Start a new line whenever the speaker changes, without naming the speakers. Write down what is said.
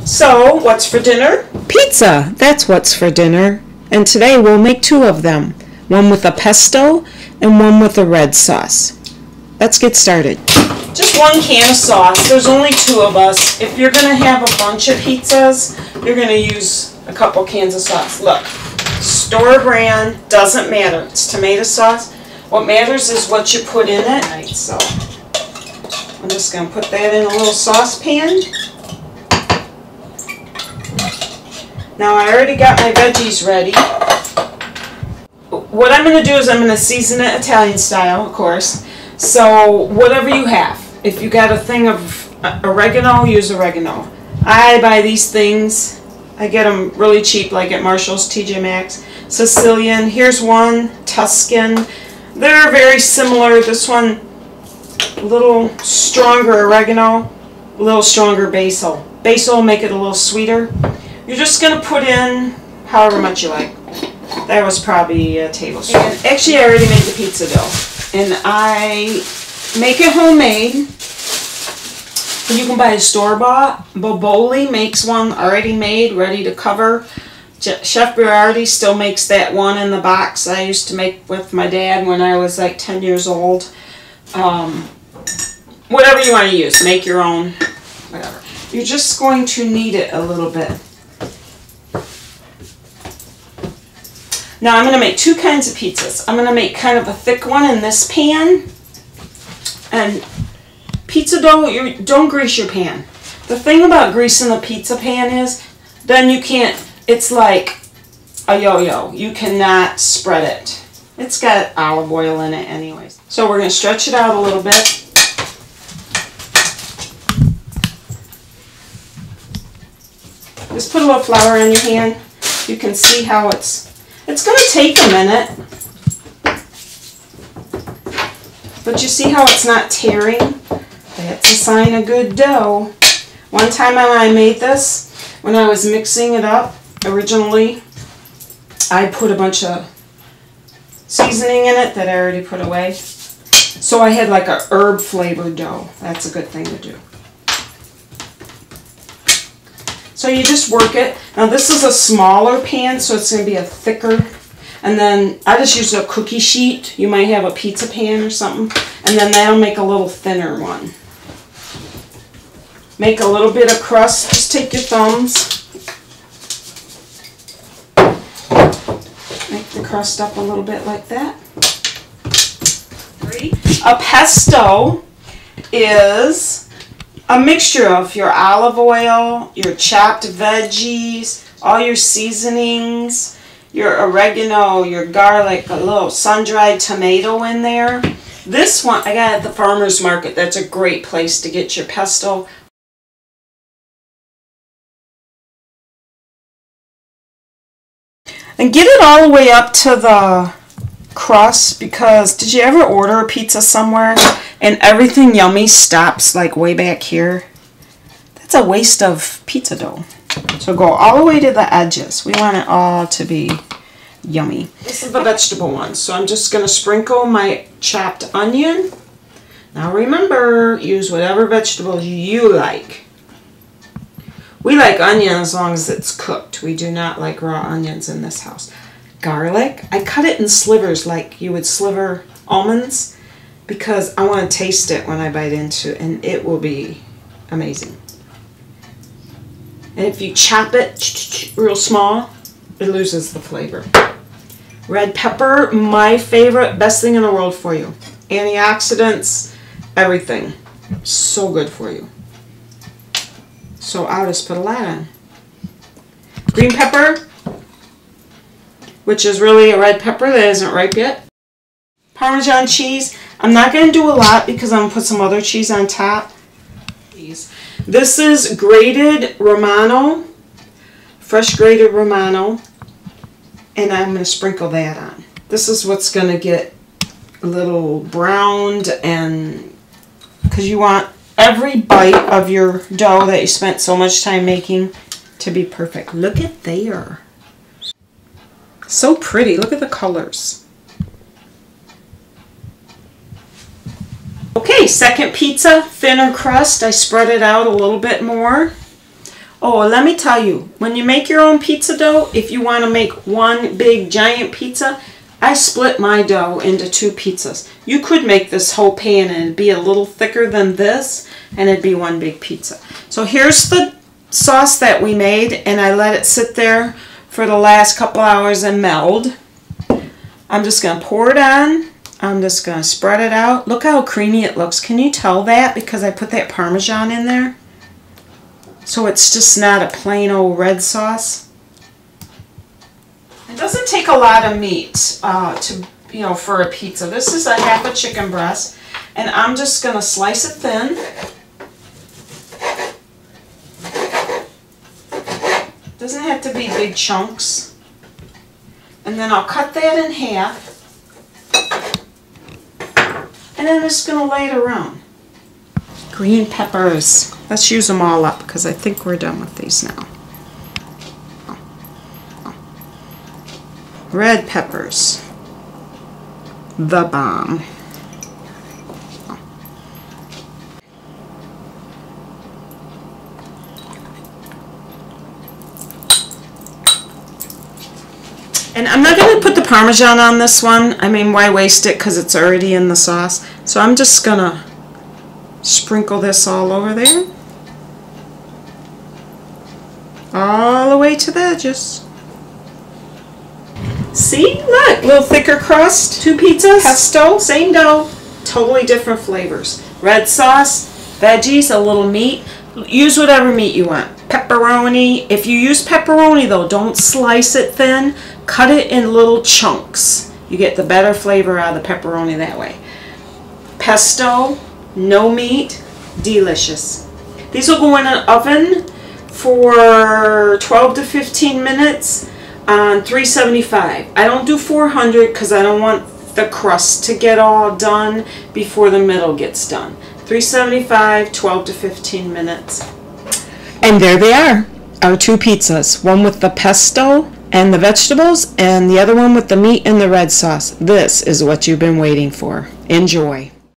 So, what's for dinner?
Pizza, that's what's for dinner. And today we'll make two of them. One with a pesto and one with a red sauce. Let's get started.
Just 1 can of sauce. There's only 2 of us. If you're going to have a bunch of pizzas, you're going to use a couple cans of sauce. Look, store brand, doesn't matter. It's tomato sauce. What matters is what you put in it. Right, so I'm just going to put that in a little saucepan. Now I already got my veggies ready. What I'm going to do is I'm going to season it Italian style, of course. So whatever you have. If you got a thing of oregano, use oregano. I buy these things. I get them really cheap, like at Marshall's, TJ Maxx. Sicilian. Here's one. Tuscan. They're very similar. This one, a little stronger oregano, a little stronger basil. Basil will make it a little sweeter. You're just going to put in however much you like. That was probably a tablespoon. And actually, I already made the pizza dough. And I make it homemade. You can buy a store-bought. Boboli makes one already made, ready to cover. Chef Berardi still makes that one in the box I used to make with my dad when I was like 10 years old. Whatever you want to use. Make your own. Whatever. You're just going to knead it a little bit. Now I'm going to make 2 kinds of pizzas. I'm going to make kind of a thick one in this pan. And pizza dough, don't grease your pan. The thing about greasing the pizza pan is, then you can't, it's like a yo-yo. You cannot spread it. It's got olive oil in it anyways. So we're going to stretch it out a little bit. Just put a little flour on your hand. You can see how it's going to take a minute. But you see how it's not tearing? That's a sign of good dough. One time when I made this, when I was mixing it up originally, I put a bunch of seasoning in it that I already put away. So I had like a herb flavored dough. That's a good thing to do. So you just work it. Now this is a smaller pan, so it's going to be a thicker. And then I just use a cookie sheet. You might have a pizza pan or something. And then that'll make a little thinner one. Make a little bit of crust. Just take your thumbs. Make the crust up a little bit like that. A pesto is a mixture of your olive oil, your chopped veggies, all your seasonings, your oregano, your garlic, a little sun-dried tomato in there. This one I got at the farmer's market. That's a great place to get your pesto. And get it all the way up to the crust, because did you ever order a pizza somewhere and everything yummy stops like way back here? That's a waste of pizza dough. So go all the way to the edges. We want it all to be yummy. This is the vegetable one. So I'm just going to sprinkle my chopped onion. Now remember, use whatever vegetables you like. We like onion as long as it's cooked. We do not like raw onions in this house. Garlic. I cut it in slivers like you would sliver almonds because I want to taste it when I bite into it, and it will be amazing. And if you chop it real small, it loses the flavor. Red pepper, my favorite, best thing in the world for you. Antioxidants, everything. So good for you. So I'll just put a lot on. Green pepper, which is really a red pepper that isn't ripe yet. Parmesan cheese. I'm not going to do a lot because I'm going to put some other cheese on top. This is grated Romano, fresh grated Romano, and I'm going to sprinkle that on. This is what's going to get a little browned, and because you want every bite of your dough that you spent so much time making to be perfect. Look at there. So pretty. Look at the colors. Okay, second pizza, thinner crust. I spread it out a little bit more. Oh, let me tell you, when you make your own pizza dough, if you want to make one big giant pizza, I split my dough into 2 pizzas. You could make this whole pan and it'd be a little thicker than this, and it'd be one big pizza. So here's the sauce that we made, and I let it sit there for the last couple hours and meld. I'm just going to pour it on. I'm just going to spread it out. Look how creamy it looks. Can you tell that? Because I put that Parmesan in there. So it's just not a plain old red sauce. It doesn't take a lot of meat for a pizza. This is a half a chicken breast, and I'm just going to slice it thin. Doesn't have to be big chunks. And then I'll cut that in half. And then I'm just going to lay it around. Green peppers. Let's use them all up because I think we're done with these now. Red peppers. The bomb. And I'm not going to put the Parmesan on this one. I mean, why waste it because it's already in the sauce. So I'm just going to sprinkle this all over there. All the way to the edges. See? Look, a little thicker crust. 2 pizzas. Pesto. Same dough. Totally different flavors. Red sauce, veggies, a little meat. Use whatever meat you want. Pepperoni. If you use pepperoni though, don't slice it thin. Cut it in little chunks. You get the better flavor out of the pepperoni that way. Pesto, no meat, delicious. These will go in an oven for 12 to 15 minutes on 375. I don't do 400 because I don't want the crust to get all done before the middle gets done. 375, 12 to 15 minutes.
And there they are, our 2 pizzas. One with the pesto and the vegetables, and the other one with the meat and the red sauce. This is what you've been waiting for. Enjoy.